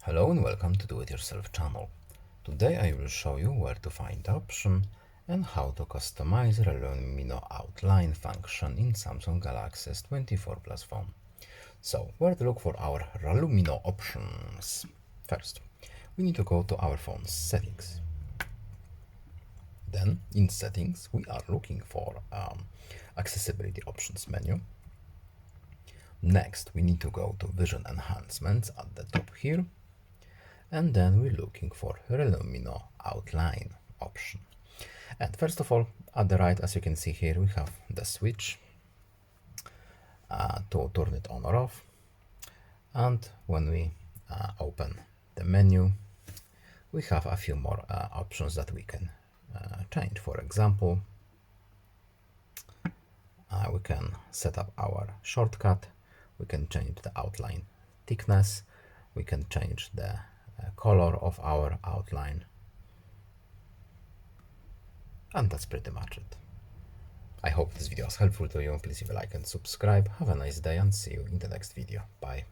Hello and welcome to Do It Yourself channel. Today I will show you where to find the option and how to customize Relumino Outline function in Samsung Galaxy S24 Plus phone. So, where to look for our Relumino options? First, we need to go to our phone's settings. Then, in settings, we are looking for accessibility options menu. Next, we need to go to vision enhancements at the top here. And then we're looking for Relumino Outline option. And first of all, at the right, as you can see here, we have the switch to turn it on or off. And when we open the menu, we have a few more options that we can change. For example, we can set up our shortcut, we can change the outline thickness, we can change the color of our outline, and that's pretty much it. I hope this video was helpful to you. Please leave a like and subscribe. Have a nice day and see you in the next video. Bye.